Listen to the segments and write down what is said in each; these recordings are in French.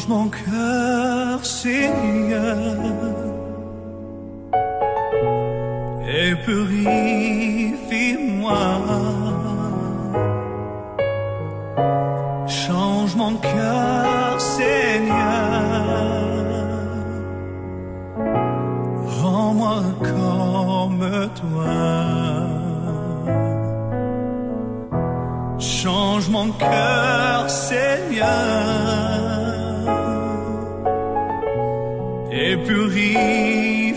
Change mon cœur, Seigneur, et purifie-moi. Change mon cœur, Seigneur, rends-moi comme toi. Change mon cœur, Seigneur, et purifie-moi.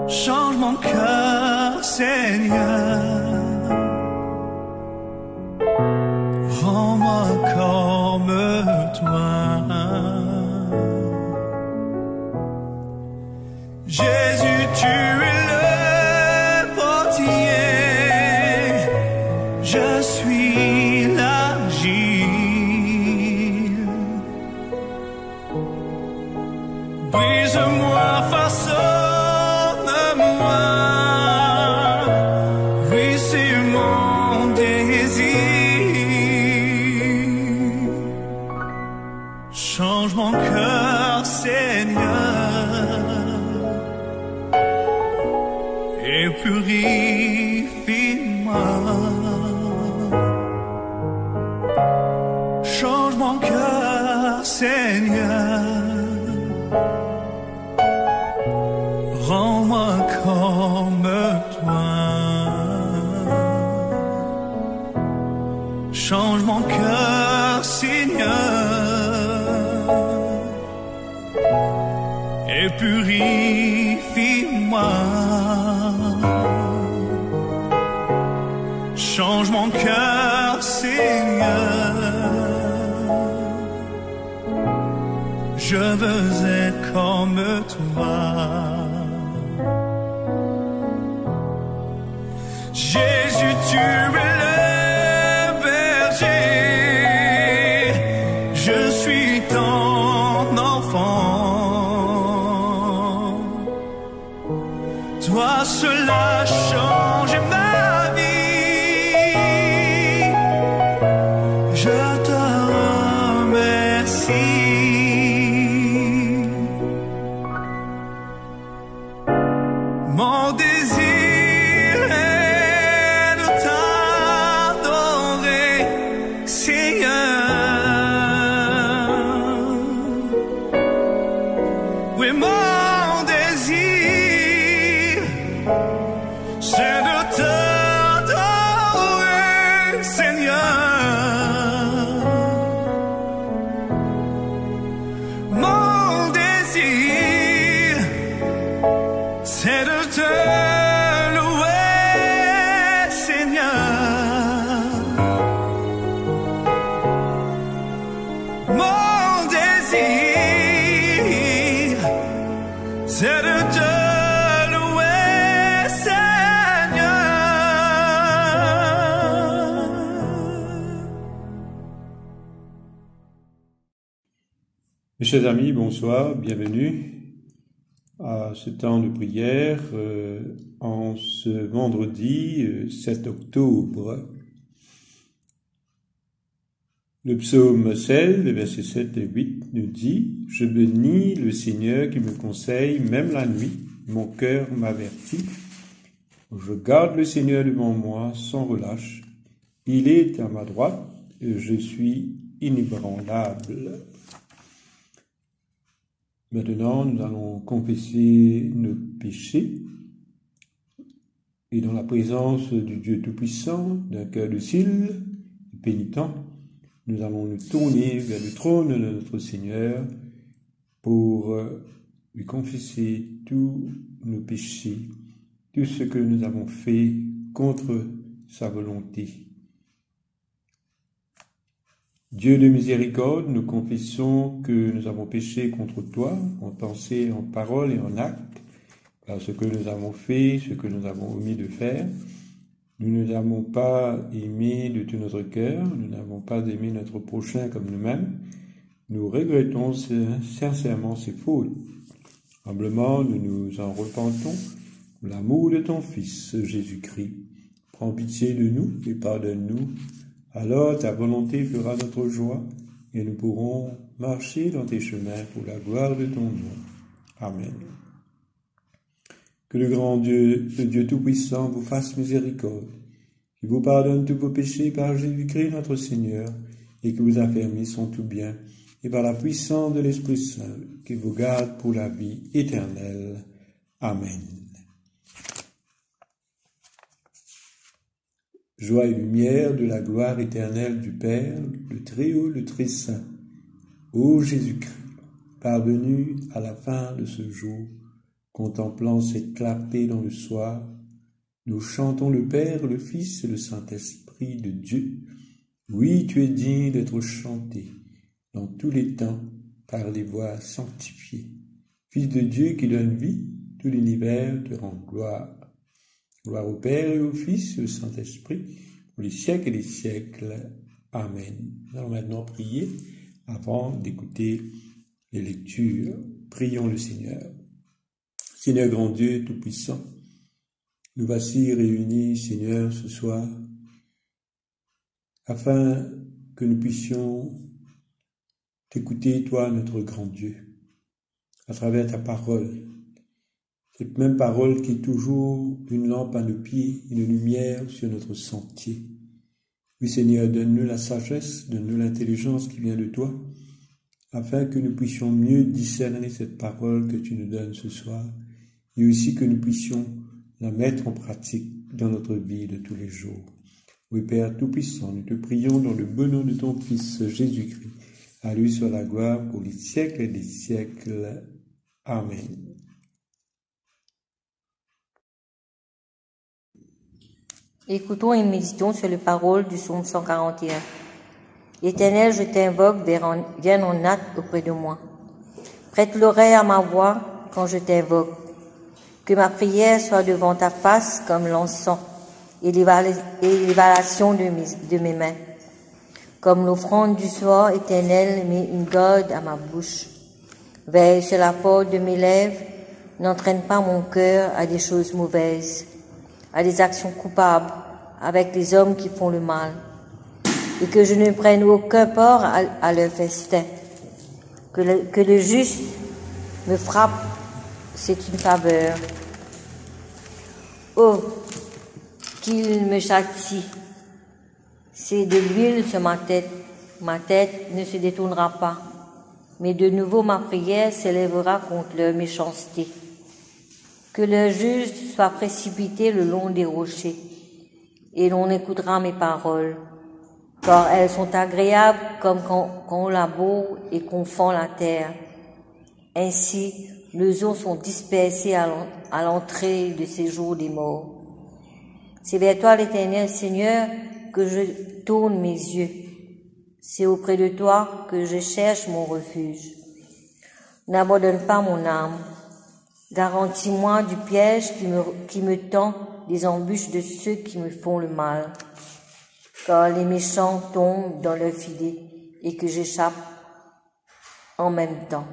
Change mon cœur, Seigneur, rends-moi comme toi. Jésus, tu es le portier, je suis l'argile. Brise-moi, façonne-moi, oui, c'est mon désir. Change mon cœur, Seigneur, et purifie-moi. Change mon cœur, Seigneur, rends-moi comme toi. Change mon cœur, Seigneur, et purifie-moi. Change mon cœur, Seigneur, je veux être comme toi. Jésus, tu es le berger, je suis ton enfant. Toi seul as changé ma vie, je te remercie. Mon désir est de t'adorer, Seigneur. Oui, mon désir, c'est de t'adorer, Seigneur. Mon désir, c'est de te louer, Seigneur. Mon désir, c'est de te louer, Seigneur. Mes chers amis, bonsoir, bienvenue à ce temps de prière en ce vendredi 7 octobre. Le psaume 16, les versets 7 et 8 nous dit « Je bénis le Seigneur qui me conseille, même la nuit, mon cœur m'avertit. Je garde le Seigneur devant moi sans relâche. Il est à ma droite et je suis inébranlable. » Maintenant, nous allons confesser nos péchés et dans la présence du Dieu Tout-Puissant, d'un cœur docile et pénitent, nous allons nous tourner vers le trône de notre Seigneur pour lui confesser tous nos péchés, tout ce que nous avons fait contre sa volonté. Dieu de miséricorde, nous confessons que nous avons péché contre toi, en pensée, en parole et en acte, par ce que nous avons fait, ce que nous avons omis de faire. Nous ne l'avons pas aimé de tout notre cœur, nous n'avons pas aimé notre prochain comme nous-mêmes. Nous regrettons sincèrement ces fautes. Humblement, nous nous en repentons. L'amour de ton Fils, Jésus-Christ, prends pitié de nous et pardonne-nous, Alors ta volonté fera notre joie et nous pourrons marcher dans tes chemins pour la gloire de ton nom. Amen. Que le grand Dieu, le Dieu Tout-Puissant, vous fasse miséricorde, qui vous pardonne tous vos péchés par Jésus-Christ notre Seigneur, et qui vous affermisse en tout bien, et par la puissance de l'Esprit Saint, qui vous garde pour la vie éternelle. Amen. Joie et lumière de la gloire éternelle du Père, le Très-Haut, le Très-Saint. Ô Jésus-Christ, parvenu à la fin de ce jour, contemplant cette clarté dans le soir, nous chantons le Père, le Fils et le Saint-Esprit de Dieu. Oui, tu es digne d'être chanté dans tous les temps par les voix sanctifiées. Fils de Dieu qui donne vie, tout l'univers te rend gloire. Gloire au Père et au Fils et au Saint-Esprit, pour les siècles et les siècles. Amen. Nous allons maintenant prier avant d'écouter les lectures. Prions le Seigneur. Seigneur grand Dieu Tout-Puissant, nous voici réunis, Seigneur, ce soir, afin que nous puissions t'écouter, toi, notre grand Dieu, à travers ta parole. Cette même parole qui est toujours une lampe à nos pieds, une lumière sur notre sentier. Oui, Seigneur, donne-nous la sagesse, donne-nous l'intelligence qui vient de toi, afin que nous puissions mieux discerner cette parole que tu nous donnes ce soir, et aussi que nous puissions la mettre en pratique dans notre vie de tous les jours. Oui, Père Tout-Puissant, nous te prions dans le bon nom de ton Fils Jésus-Christ. À lui soit la gloire pour les siècles et les siècles. Amen. Écoutons et méditons sur les paroles du psaume 141. Éternel, je t'invoque, viens en hâte auprès de moi. Prête l'oreille à ma voix quand je t'invoque. Que ma prière soit devant ta face comme l'encens et l'évalation de mes mains. Comme l'offrande du soir, Éternel, mets une garde à ma bouche. Veille sur la porte de mes lèvres, n'entraîne pas mon cœur à des choses mauvaises, à des actions coupables avec les hommes qui font le mal, et que je ne prenne aucun part à leur festin. Que le juste me frappe, c'est une faveur. Oh, qu'il me châtie. C'est de l'huile sur ma tête ne se détournera pas, mais de nouveau ma prière s'élèvera contre leur méchanceté. Que le juge soit précipité le long des rochers, et l'on écoutera mes paroles, car elles sont agréables comme quand on laboure et qu'on fend la terre. Ainsi, les eaux sont dispersées à l'entrée du séjour des morts. C'est vers toi, l'Éternel Seigneur, que je tourne mes yeux. C'est auprès de toi que je cherche mon refuge. N'abandonne pas mon âme. Garantis-moi du piège qui me tend des embûches de ceux qui me font le mal. Car les méchants tombent dans leur filet et que j'échappe en même temps.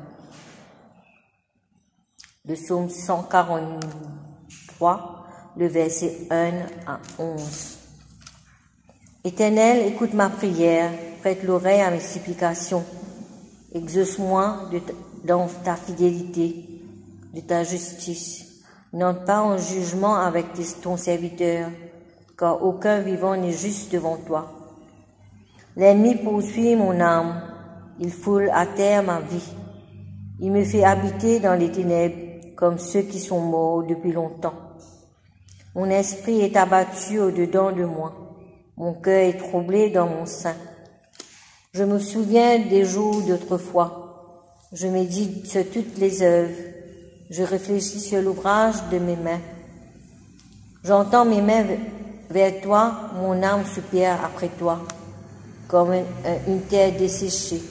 Le psaume 143, le verset 1 à 11. Éternel, écoute ma prière, prête l'oreille à mes supplications. Exauce-moi dans ta fidélité, de ta justice. N'entre pas en jugement avec ton serviteur, car aucun vivant n'est juste devant toi. L'ennemi poursuit mon âme, il foule à terre ma vie. Il me fait habiter dans les ténèbres, comme ceux qui sont morts depuis longtemps. Mon esprit est abattu au-dedans de moi. Mon cœur est troublé dans mon sein. Je me souviens des jours d'autrefois. Je médite sur toutes les œuvres. Je réfléchis sur l'ouvrage de mes mains. J'entends mes mains vers toi, mon âme soupire après toi, comme une terre desséchée.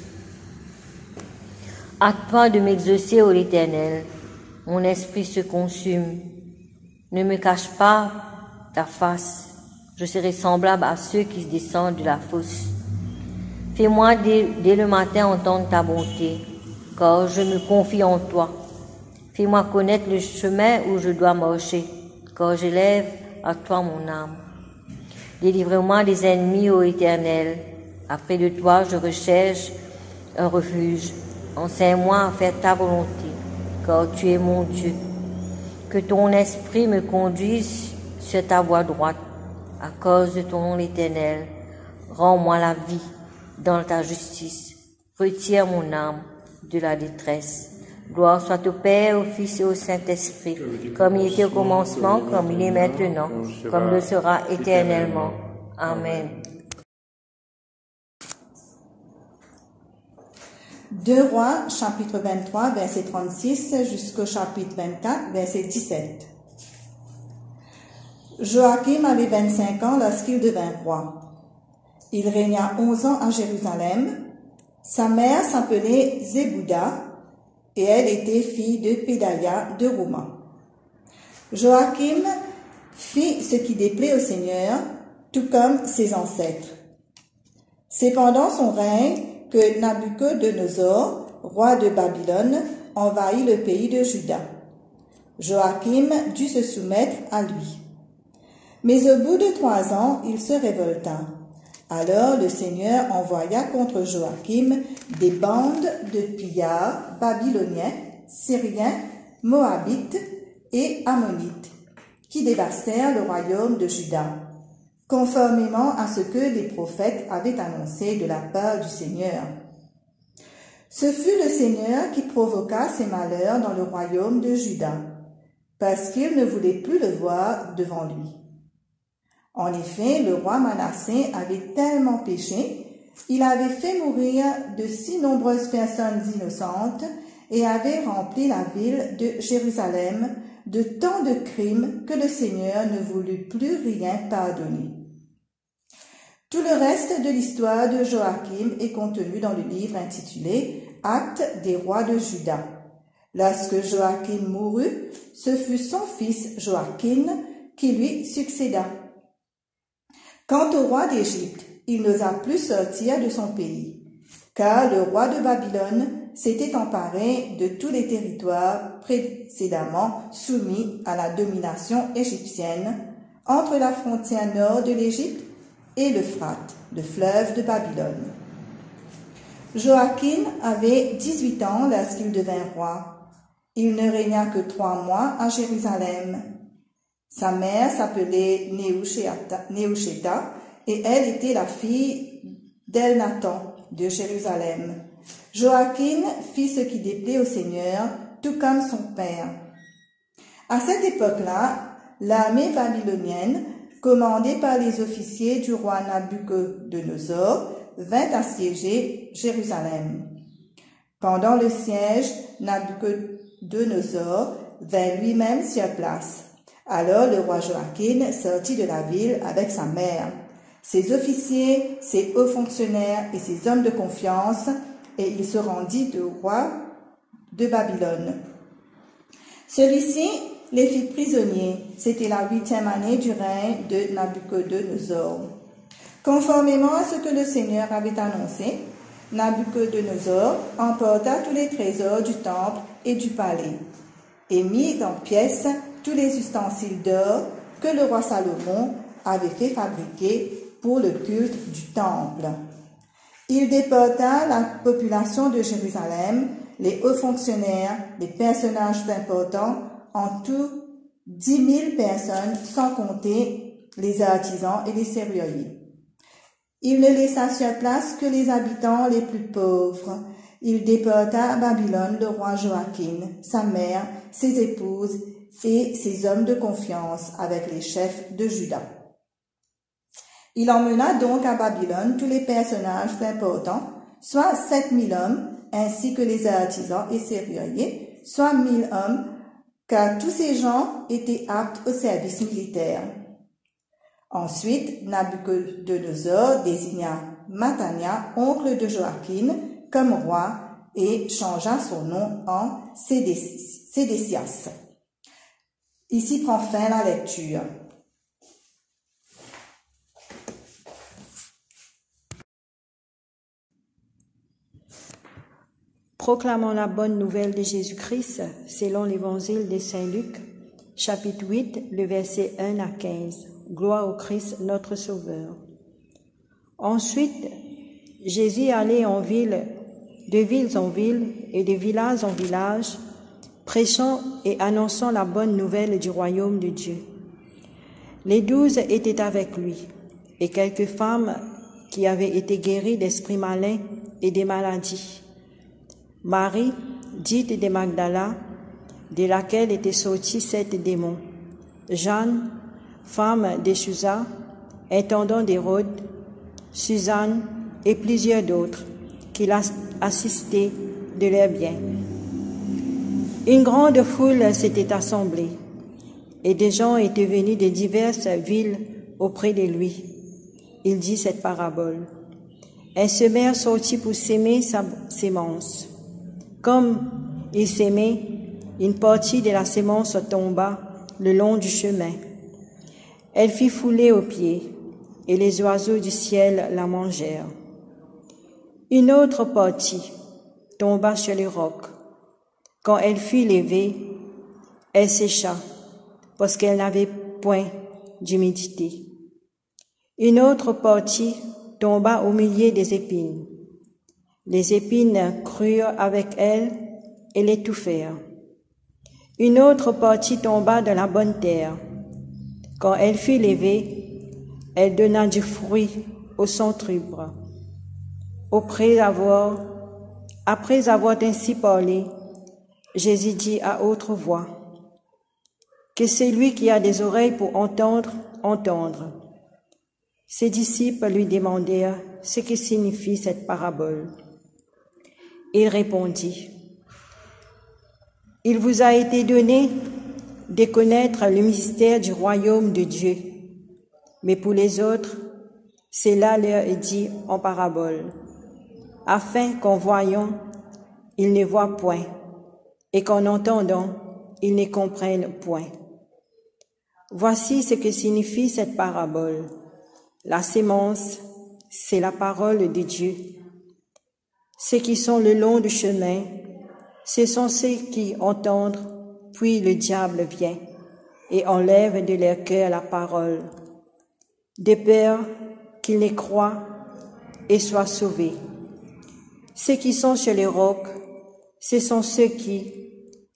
Hâte-toi de m'exaucer, ô l'Éternel. Mon esprit se consume. Ne me cache pas ta face. Je serai semblable à ceux qui descendent de la fosse. Fais-moi dès le matin entendre ta bonté, car je me confie en toi. Fais-moi connaître le chemin où je dois marcher, car j'élève à toi mon âme. Délivre-moi des ennemis, ô Éternel. Après de toi, je recherche un refuge. Enseigne-moi à faire ta volonté, car tu es mon Dieu. Que ton esprit me conduise sur ta voie droite, à cause de ton nom l'Éternel. Rends-moi la vie dans ta justice. Retire mon âme de la détresse. Gloire soit au Père, au Fils et au Saint-Esprit, comme il était au commencement, comme il est maintenant, comme le sera éternellement. Amen. 2 Rois, chapitre 23, verset 36, jusqu'au chapitre 24, verset 17. Joachim avait 25 ans lorsqu'il devint roi. Il régna 11 ans à Jérusalem. Sa mère s'appelait Zébouda, et elle était fille de Pédaïa de Rouma. Joachim fit ce qui déplaît au Seigneur, tout comme ses ancêtres. C'est pendant son règne que Nabuchodonosor, roi de Babylone, envahit le pays de Juda. Joachim dut se soumettre à lui. Mais au bout de 3 ans, il se révolta. Alors le Seigneur envoya contre Joachim des bandes de pillards babyloniens, syriens, moabites et ammonites, qui dévastèrent le royaume de Juda, conformément à ce que les prophètes avaient annoncé de la part du Seigneur. Ce fut le Seigneur qui provoqua ces malheurs dans le royaume de Juda, parce qu'il ne voulait plus le voir devant lui. En effet, le roi Manassé avait tellement péché, il avait fait mourir de si nombreuses personnes innocentes et avait rempli la ville de Jérusalem de tant de crimes que le Seigneur ne voulut plus rien pardonner. Tout le reste de l'histoire de Joachim est contenu dans le livre intitulé « Actes des rois de Juda ». Lorsque Joachim mourut, ce fut son fils Joachim qui lui succéda. Quant au roi d'Égypte, il n'osa plus sortir de son pays, car le roi de Babylone s'était emparé de tous les territoires précédemment soumis à la domination égyptienne, entre la frontière nord de l'Égypte et l'Euphrate, le fleuve de Babylone. Joachim avait 18 ans lorsqu'il devint roi. Il ne régna que 3 mois à Jérusalem. Sa mère s'appelait Néhushta et elle était la fille d'Elnathan de Jérusalem. Joachim fit ce qui déplaît au Seigneur, tout comme son père. À cette époque-là, l'armée babylonienne, commandée par les officiers du roi Nabuchodonosor, vint assiéger Jérusalem. Pendant le siège, Nabuchodonosor vint lui-même sur place. Alors le roi Joachim sortit de la ville avec sa mère, ses officiers, ses hauts fonctionnaires et ses hommes de confiance, et il se rendit au roi de Babylone. Celui-ci les fit prisonniers. C'était la 8e année du règne de Nabuchodonosor. Conformément à ce que le Seigneur avait annoncé, Nabuchodonosor emporta tous les trésors du temple et du palais, et mit en pièces tous les ustensiles d'or que le roi Salomon avait fait fabriquer pour le culte du temple. Il déporta la population de Jérusalem, les hauts fonctionnaires, les personnages importants, en tout 10 000 personnes, sans compter les artisans et les serruriers. Il ne laissa sur place que les habitants les plus pauvres. Il déporta à Babylone le roi Joachim, sa mère, ses épouses et ses hommes de confiance avec les chefs de Juda. Il emmena donc à Babylone tous les personnages importants, soit 7 000 hommes, ainsi que les artisans et serruriers, soit 1 000 hommes, car tous ces gens étaient aptes au service militaire. Ensuite, Nabuchodonosor désigna Mattania, oncle de Joachim, comme roi et changea son nom en Sédécias. Ici prend fin la lecture. Proclamons la bonne nouvelle de Jésus-Christ selon l'évangile de Saint Luc, chapitre 8, le verset 1 à 15. Gloire au Christ, notre Sauveur. Ensuite, Jésus allait en ville, de ville en ville et de village en village, prêchant et annonçant la bonne nouvelle du royaume de Dieu. Les 12 étaient avec lui, et quelques femmes qui avaient été guéries d'esprits malins et des maladies. Marie, dite de Magdala, de laquelle étaient sortis 7 démons. Jeanne, femme de Chuza, intendant d'Hérode, Suzanne et plusieurs d'autres qui l'assistaient de leurs biens. Une grande foule s'était assemblée, et des gens étaient venus de diverses villes auprès de lui. Il dit cette parabole. Un semeur sortit pour s'aimer sa sémence. Comme il s'aimait, une partie de la sémence tomba le long du chemin. Elle fit fouler aux pieds, et les oiseaux du ciel la mangèrent. Une autre partie tomba sur les rocs. Quand elle fut levée, elle sécha, parce qu'elle n'avait point d'humidité. Une autre partie tomba au milieu des épines. Les épines crurent avec elle et l'étouffèrent. Une autre partie tomba dans la bonne terre. Quand elle fut levée, elle donna du fruit au centubre. Après avoir ainsi parlé, Jésus dit à haute voix, « Que celui qui a des oreilles pour entendre, entendre. » Ses disciples lui demandèrent ce que signifie cette parabole. Il répondit, « Il vous a été donné de connaître le mystère du royaume de Dieu, mais pour les autres, cela leur est dit en parabole, afin qu'en voyant, ils ne voient point, et qu'en entendant, ils ne comprennent point. Voici ce que signifie cette parabole. La sémence, c'est la parole de Dieu. Ceux qui sont le long du chemin, ce sont ceux qui entendent, puis le diable vient et enlève de leur cœur la parole, de peur qu'ils ne croient et soient sauvés. Ceux qui sont sur les rocs, ce sont ceux qui,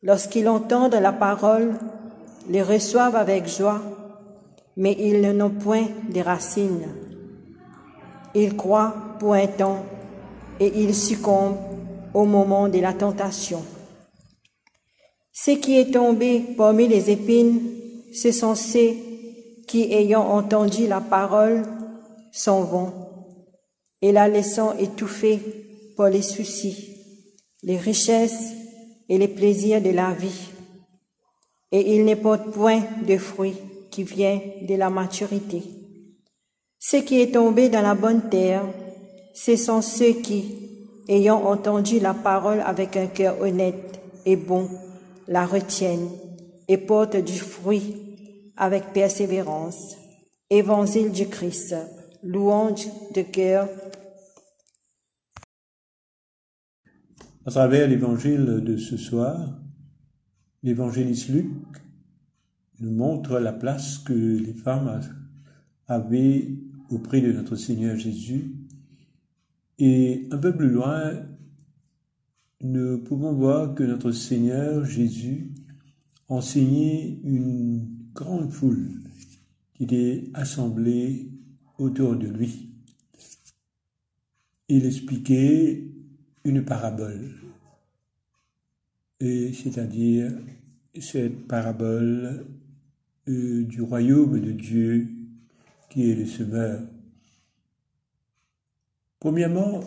lorsqu'ils entendent la parole, les reçoivent avec joie, mais ils n'ont point de racines. Ils croient pour un temps et ils succombent au moment de la tentation. Ce qui est tombé parmi les épines, ce sont ceux qui, ayant entendu la parole, s'en vont et la laissant étouffer par les soucis, les richesses et les plaisirs de la vie. Et ils ne portent point de fruits qui vient de la maturité. Ce qui est tombé dans la bonne terre, ce sont ceux qui, ayant entendu la parole avec un cœur honnête et bon, la retiennent et portent du fruit avec persévérance. Évangile du Christ, louange de cœur. À travers l'évangile de ce soir, l'évangéliste Luc nous montre la place que les femmes avaient auprès de notre Seigneur Jésus. Et un peu plus loin, nous pouvons voir que notre Seigneur Jésus enseignait une grande foule qui était assemblée autour de lui. Il expliquait une parabole, et c'est-à-dire cette parabole du royaume de Dieu qui est le semeur. Premièrement,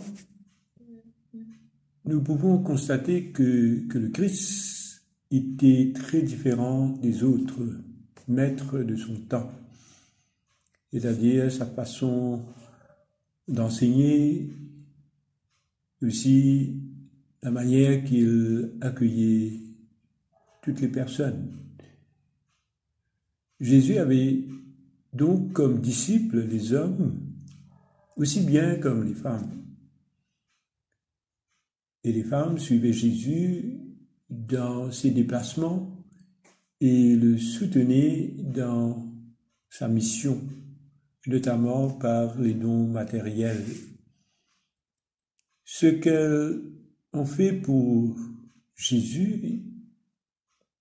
nous pouvons constater que le Christ était très différent des autres maîtres de son temps, c'est-à-dire sa façon d'enseigner, aussi la manière qu'il accueillait toutes les personnes. Jésus avait donc comme disciples les hommes, aussi bien comme les femmes. Et les femmes suivaient Jésus dans ses déplacements et le soutenez dans sa mission, notamment par les dons matériels. Ce qu'elles ont fait pour Jésus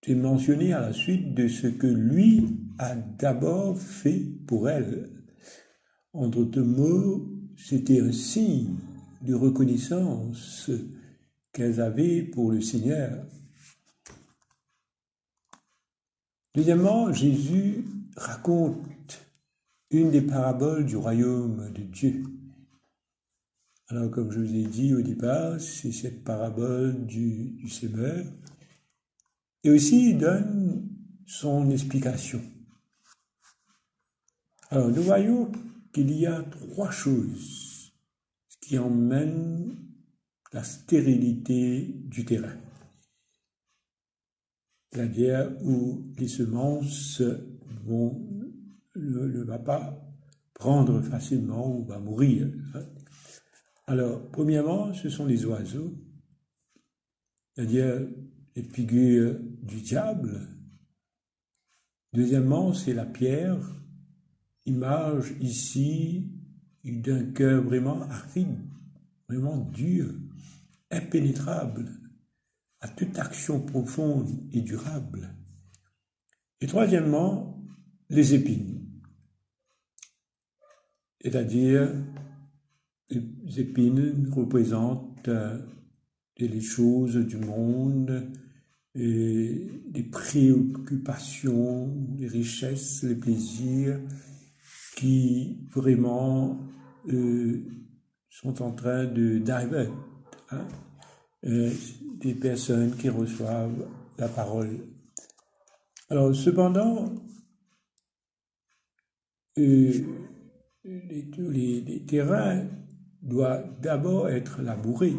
est mentionné à la suite de ce que lui a d'abord fait pour elles. En d'autres mots, c'était un signe de reconnaissance qu'elles avaient pour le Seigneur. Deuxièmement, Jésus raconte une des paraboles du royaume de Dieu. Alors, comme je vous ai dit au départ, c'est cette parabole du semeur. Et aussi, il donne son explication. Alors, nous voyons qu'il y a trois choses qui emmènent la stérilité du terrain. C'est-à-dire où les semences ne vont pas prendre facilement ou va mourir. Alors, premièrement, ce sont les oiseaux, c'est-à-dire les figures du diable. Deuxièmement, c'est la pierre, image ici d'un cœur vraiment aride, vraiment dur, impénétrable à toute action profonde et durable. Et troisièmement, les épines, c'est-à-dire les épines représentent les choses du monde, et les préoccupations, les richesses, les plaisirs qui vraiment sont en train d'arriver. Des personnes qui reçoivent la parole. Alors, cependant, les terrains doivent d'abord être labourés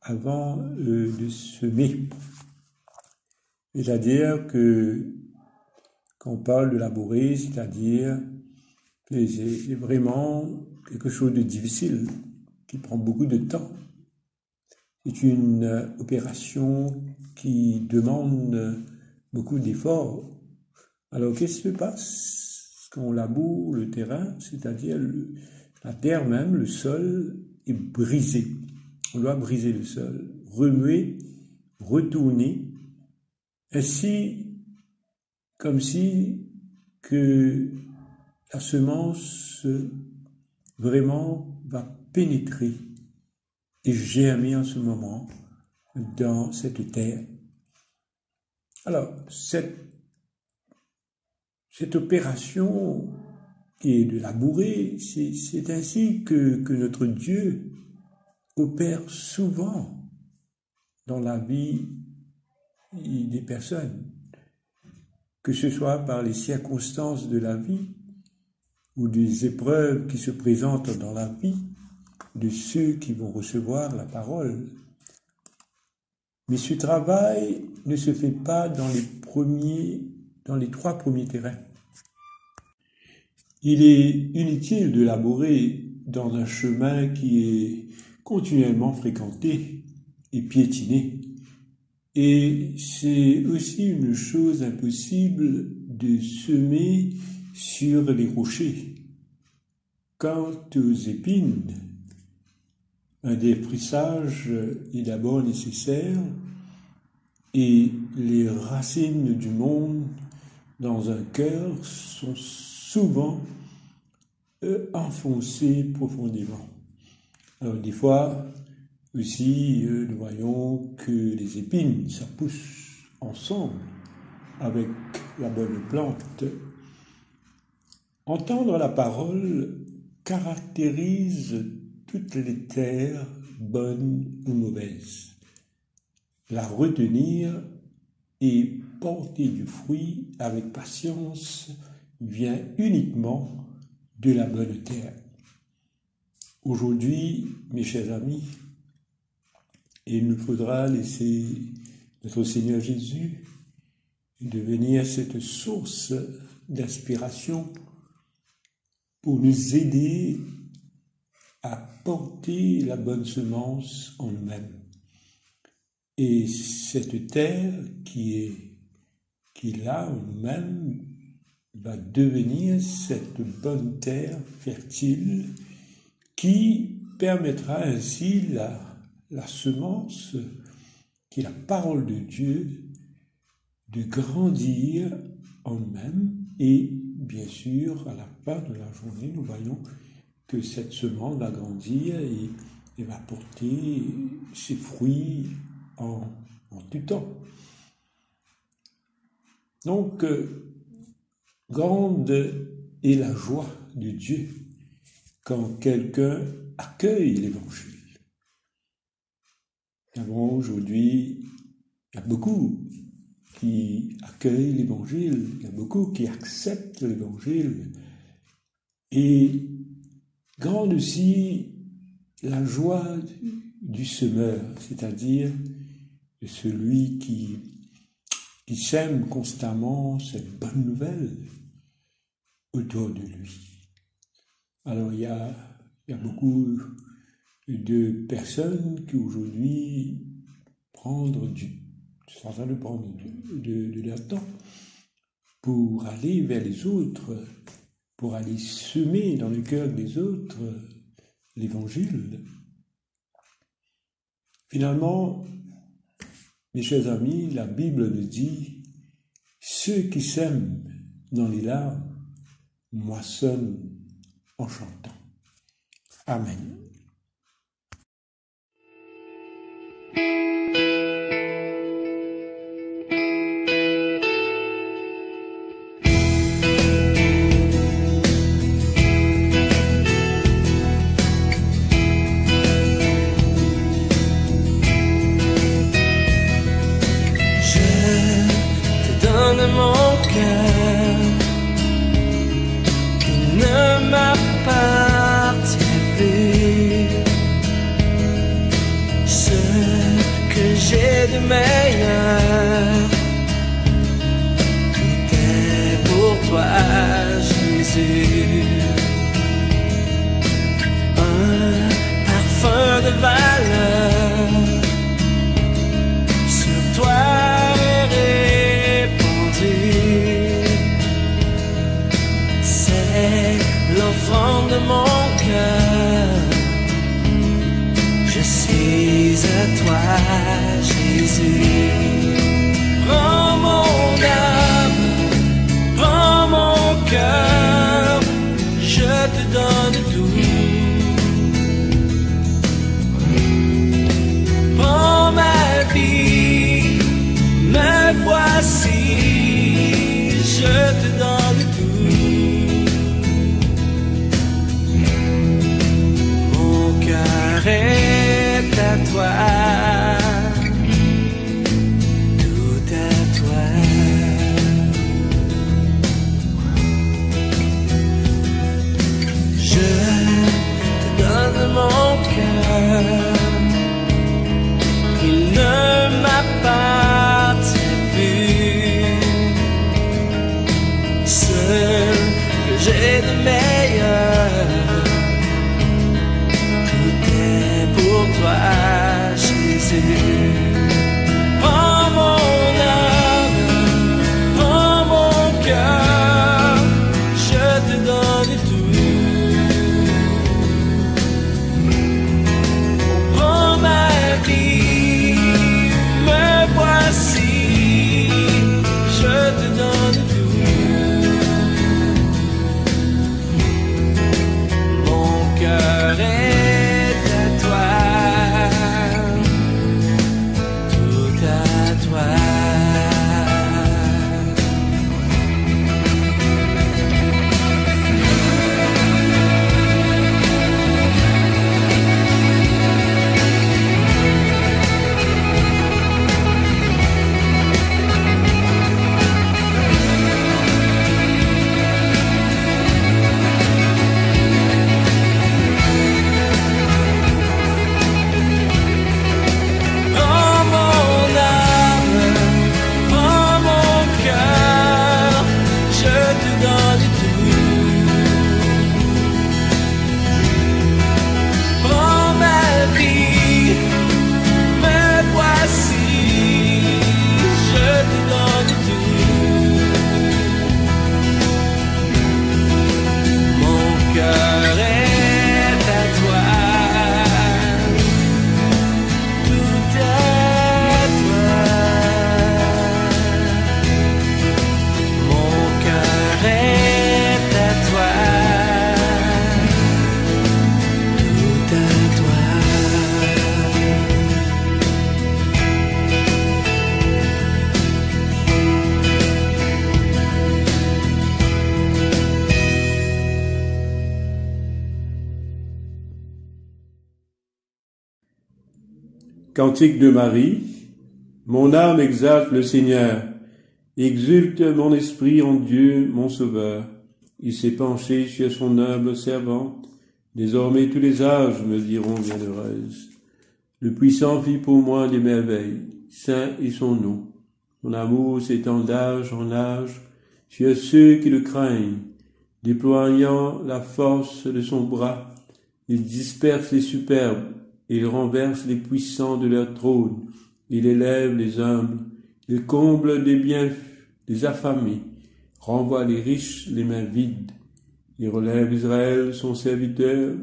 avant de semer. C'est-à-dire que, quand on parle de labourer, c'est-à-dire que c'est vraiment quelque chose de difficile, qui prend beaucoup de temps. C'est une opération qui demande beaucoup d'efforts. Alors, qu'est-ce qui se passe quand on laboure le terrain, c'est-à-dire la terre même, le sol est brisé. On doit briser le sol, remuer, retourner, ainsi comme si que la semence vraiment va pénétrer et germer en ce moment dans cette terre. Alors, cette opération qui est de labourer, c'est ainsi que notre Dieu opère souvent dans la vie des personnes, que ce soit par les circonstances de la vie ou des épreuves qui se présentent dans la vie de ceux qui vont recevoir la parole. Mais ce travail ne se fait pas dans les trois premiers terrains. Il est inutile de labourer dans un chemin qui est continuellement fréquenté et piétiné. Et c'est aussi une chose impossible de semer sur les rochers. Quant aux épines, un défriçage est d'abord nécessaire et les racines du monde dans un cœur sont souvent enfoncées profondément. Alors des fois aussi, nous voyons que les épines, ça pousse ensemble avec la bonne plante. Entendre la parole caractérise toutes les terres, bonnes ou mauvaises. La retenir et porter du fruit avec patience vient uniquement de la bonne terre. Aujourd'hui, mes chers amis, il nous faudra laisser notre Seigneur Jésus devenir cette source d'inspiration pour nous aider à porter la bonne semence en nous-mêmes. Et cette terre qui qui là même va devenir cette bonne terre fertile qui permettra ainsi la semence, qui est la parole de Dieu, de grandir en nous-mêmes. Et bien sûr, à la fin de la journée, nous voyons que cette semence va grandir et va porter ses fruits en tout temps. Donc, grande est la joie de Dieu quand quelqu'un accueille l'Évangile. Aujourd'hui, il y a beaucoup qui accueillent l'Évangile, il y a beaucoup qui acceptent l'Évangile. Et grande aussi la joie du semeur, c'est-à-dire de celui qui sème constamment cette bonne nouvelle autour de lui. Alors il y a beaucoup de personnes qui aujourd'hui sont en train de prendre de leur temps pour aller vers les autres, pour aller semer dans le cœur des autres l'Évangile. Finalement, mes chers amis, la Bible nous dit « Ceux qui sèment dans les larmes moissonnent en chantant. » Amen. Mon cœur, il ne m'appartient plus. Ce que j'ai de meilleur, tout est pour toi, Jésus. Un parfum de valeur sur toi. C'est l'offrande de mon cœur. Je suis à toi, Jésus. Prends mon âme, prends mon cœur, je te donne tout. Prends ma vie, me voici, je te donne tout. Est à toi, tout à toi. Je te donne mon cœur, il ne m'appartient plus. Seul que j'ai de meilleur, pour toi, Jésus. Prends mon âme, prends mon cœur, je te donne tout. Prends ma vie, me voici, je te donne tout. Mon cœur est Cantique de Marie. Mon âme exalte le Seigneur. Exulte mon esprit en Dieu, mon Sauveur. Il s'est penché sur son humble servante. Désormais tous les âges me diront bienheureuse. Le Puissant fit pour moi des merveilles. Saint est son nom. Son amour s'étend d'âge en âge sur ceux qui le craignent. Déployant la force de son bras, il disperse les superbes, il renverse les puissants de leur trône, il élève les humbles, il comble des biens des affamés, renvoie les riches les mains vides, il relève Israël son serviteur,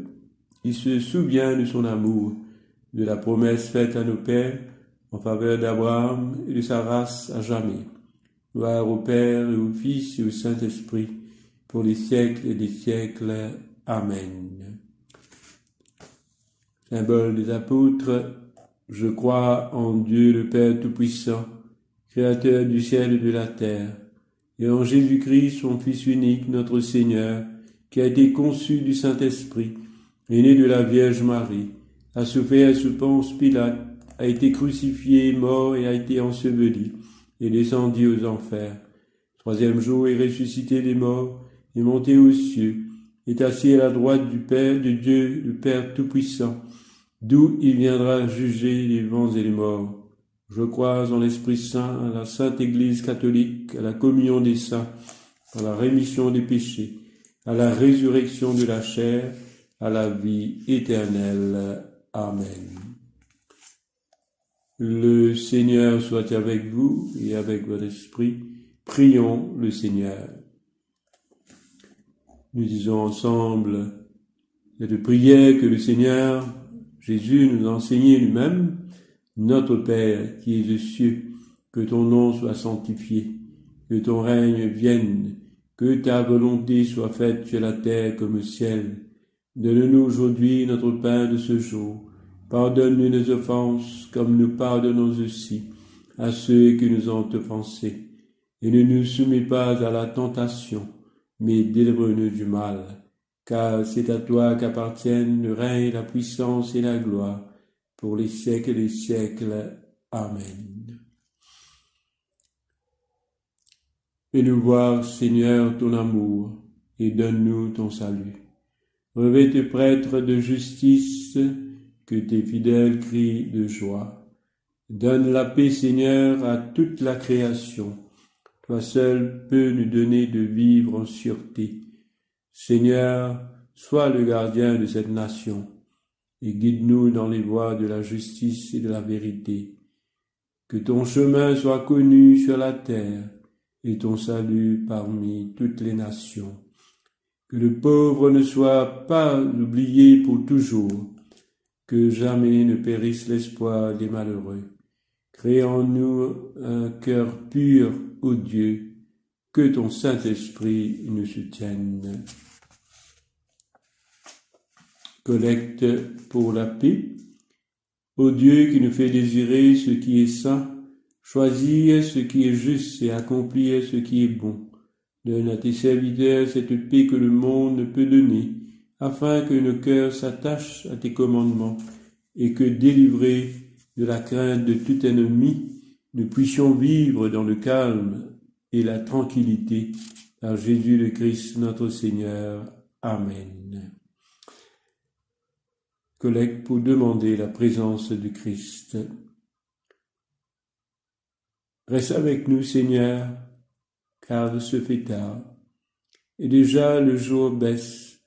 il se souvient de son amour, de la promesse faite à nos pères en faveur d'Abraham et de sa race à jamais. Gloire au Père et au Fils et au Saint-Esprit, pour les siècles et des siècles. Amen. Symbole des apôtres, je crois en Dieu le Père Tout-Puissant, Créateur du ciel et de la terre, et en Jésus-Christ, son Fils unique, notre Seigneur, qui a été conçu du Saint-Esprit, est né de la Vierge Marie, a souffert sous Ponce Pilate, a été crucifié, mort et a été enseveli, et descendu aux enfers. Troisième jour, est ressuscité des morts, est monté aux cieux, est assis à la droite du Père, de Dieu, le Père Tout-Puissant, d'où il viendra juger les vivants et les morts. Je crois en l'Esprit Saint, à la Sainte Église catholique, à la communion des saints, à la rémission des péchés, à la résurrection de la chair, à la vie éternelle. Amen. Le Seigneur soit avec vous et avec votre esprit. Prions le Seigneur. Nous disons ensemble cette prière que le Seigneur Jésus nous a enseignée lui-même. Notre Père qui es aux cieux, que ton nom soit sanctifié, que ton règne vienne, que ta volonté soit faite sur la terre comme au ciel. Donne-nous aujourd'hui notre pain de ce jour. Pardonne-nous nos offenses comme nous pardonnons aussi à ceux qui nous ont offensés. Et ne nous soumets pas à la tentation, mais délivre-nous du mal. Car c'est à toi qu'appartiennent le règne, la puissance et la gloire, pour les siècles des siècles. Amen. Fais-nous voir, Seigneur, ton amour, et donne-nous ton salut. Revêt tes prêtres de justice, que tes fidèles crient de joie. Donne la paix, Seigneur, à toute la création. Toi seul peux nous donner de vivre en sûreté. Seigneur, sois le gardien de cette nation, et guide-nous dans les voies de la justice et de la vérité. Que ton chemin soit connu sur la terre, et ton salut parmi toutes les nations. Que le pauvre ne soit pas oublié pour toujours, que jamais ne périsse l'espoir des malheureux. Crée en nous un cœur pur, ô Dieu, que ton Saint-Esprit nous soutienne. Collecte pour la paix. Ô Dieu qui nous fait désirer ce qui est saint, choisir ce qui est juste et accomplir ce qui est bon. Donne à tes serviteurs cette paix que le monde ne peut donner, afin que nos cœurs s'attachent à tes commandements et que, délivrés de la crainte de tout ennemi, nous puissions vivre dans le calme et la tranquillité par Jésus le Christ notre Seigneur. Amen. Collecte pour demander la présence du Christ. Reste avec nous, Seigneur, car il se fait tard, et déjà le jour baisse.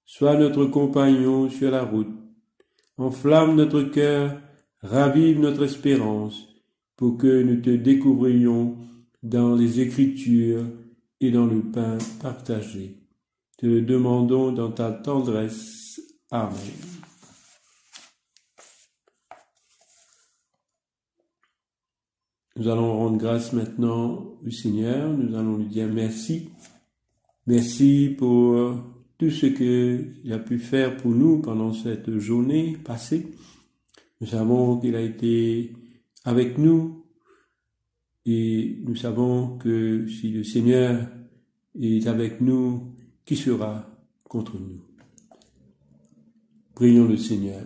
Sois notre compagnon sur la route. Enflamme notre cœur, ravive notre espérance, pour que nous te découvrions dans les Écritures et dans le pain partagé. Te le demandons dans ta tendresse. Amen. Nous allons rendre grâce maintenant au Seigneur, nous allons lui dire merci. Merci pour tout ce qu'il a pu faire pour nous pendant cette journée passée. Nous savons qu'il a été avec nous et nous savons que si le Seigneur est avec nous, qui sera contre nous? Prions le Seigneur.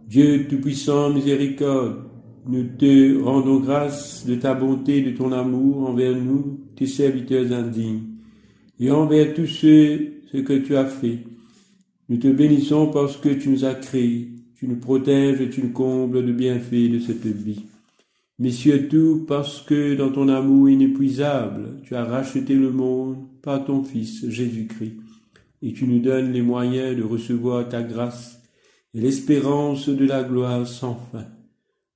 Dieu Tout-Puissant, miséricorde, nous te rendons grâce de ta bonté, de ton amour envers nous, tes serviteurs indignes, et envers tous ceux que tu as fait. Nous te bénissons parce que tu nous as créés, tu nous protèges et tu nous combles de bienfaits de cette vie. Mais surtout parce que dans ton amour inépuisable, tu as racheté le monde par ton Fils Jésus-Christ, et tu nous donnes les moyens de recevoir ta grâce et l'espérance de la gloire sans fin.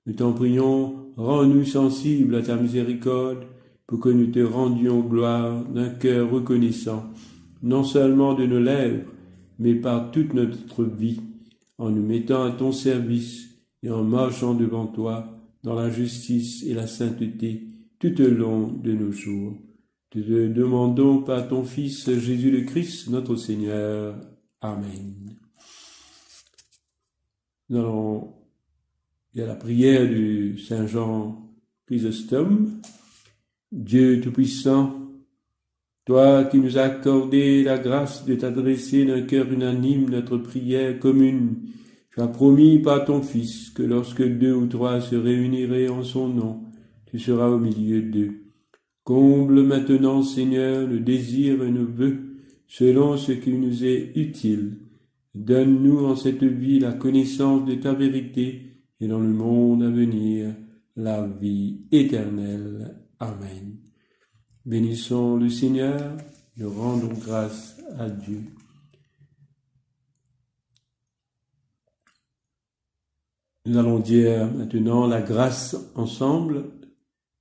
Nous t'en prions, rends-nous sensibles à ta miséricorde, pour que nous te rendions gloire d'un cœur reconnaissant, non seulement de nos lèvres, mais par toute notre vie, en nous mettant à ton service et en marchant devant toi dans la justice et la sainteté tout au long de nos jours. Te demandons par ton Fils Jésus le Christ, notre Seigneur. Amen. Il y a la prière du Saint Jean Chrysostome. Dieu Tout-Puissant, toi qui nous as accordé la grâce de t'adresser d'un cœur unanime notre prière commune, tu as promis par ton Fils que lorsque 2 ou 3 se réuniraient en son nom, tu seras au milieu d'eux. Comble maintenant, Seigneur, nos désirs et nos vœux, selon ce qui nous est utile. Donne-nous en cette vie la connaissance de ta vérité et dans le monde à venir la vie éternelle. Amen. Bénissons le Seigneur, nous rendons grâce à Dieu. Nous allons dire maintenant la grâce ensemble,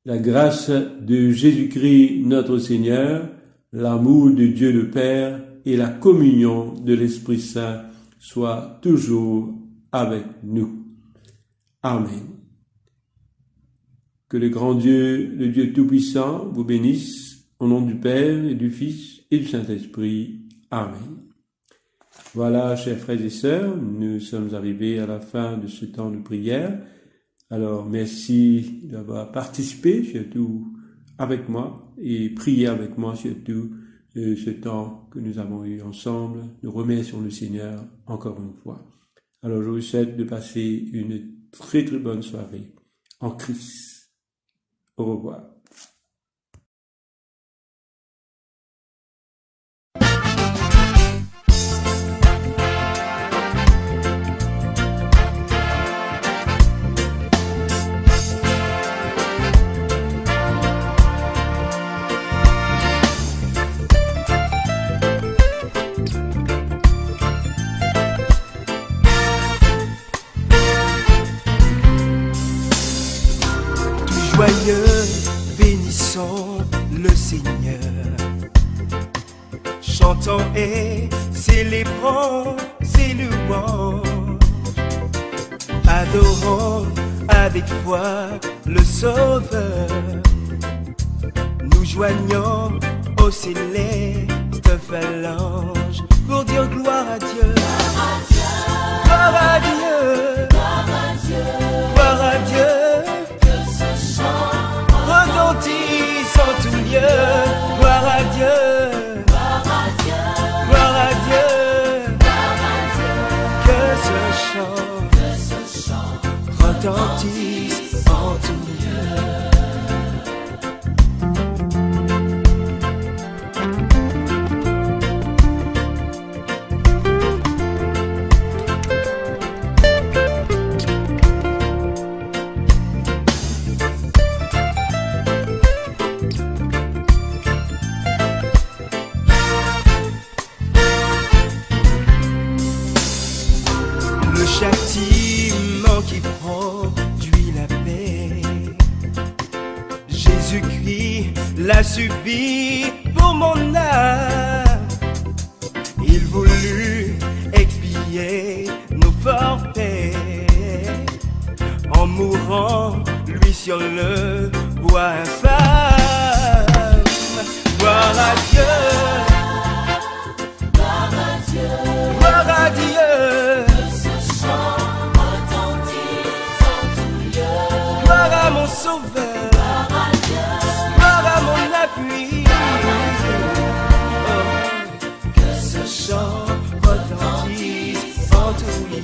la grâce de Jésus-Christ notre Seigneur, l'amour de Dieu le Père et la communion de l'Esprit Saint soient toujours avec nous. Amen. Que le grand Dieu, le Dieu Tout-Puissant, vous bénisse au nom du Père et du Fils et du Saint-Esprit. Amen. Voilà, chers frères et sœurs, nous sommes arrivés à la fin de ce temps de prière. Alors, merci d'avoir participé, surtout avec moi, et prié avec moi, surtout, ce temps que nous avons eu ensemble. Nous remercions le Seigneur encore une fois. Alors, je vous souhaite de passer une très très bonne soirée en Christ. Au revoir. Joyeux, bénissons le Seigneur, chantons et célébrons ses louanges, adorons avec foi le Sauveur, nous joignons au céleste phalange pour dire gloire à Dieu, gloire à Dieu, gloire à Dieu, gloire à Dieu. Retentissent en tout lieu, gloire à Dieu, gloire à Dieu, gloire à Dieu, gloire à Dieu. Que ce chant retentisse en tout lieu. Châtiment qui produit la paix, Jésus-Christ l'a subi pour mon âme. Il voulut expier nos forfaits en mourant, lui sur le bois infâme. Gloire à Dieu, gloire à Dieu, gloire à Dieu. Mon sauveur, gloire à Dieu, gloire à mon appui, oh, que ce chant retentisse en tout lieu.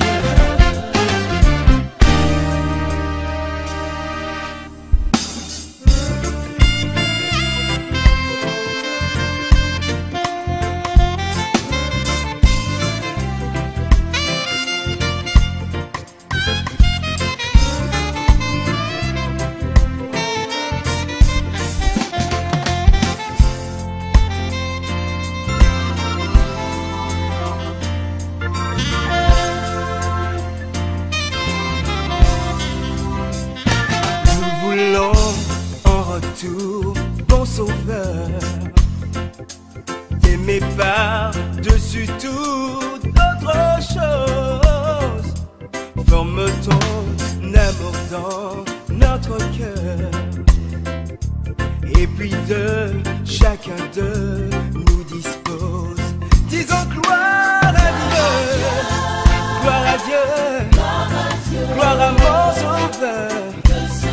mais par-dessus toute autre chose, forme ton amour dans notre cœur. Et puis de chacun de nous dispose. Disons gloire à Dieu, gloire à Dieu, gloire à mon sauveur.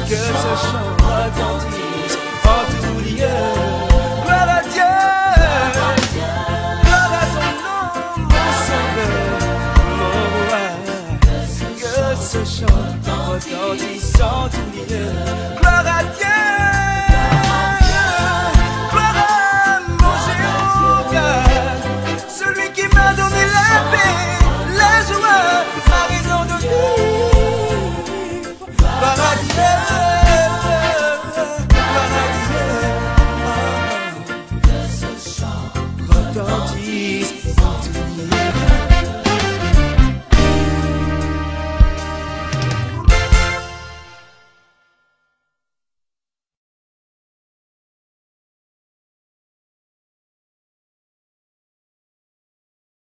Que ce chant retentisse en tout lieu. Gloire à Dieu, gloire à ton nom, mon sauveur, mon roi. Que ce chant retentisse en tout lieu. Gloire à Dieu.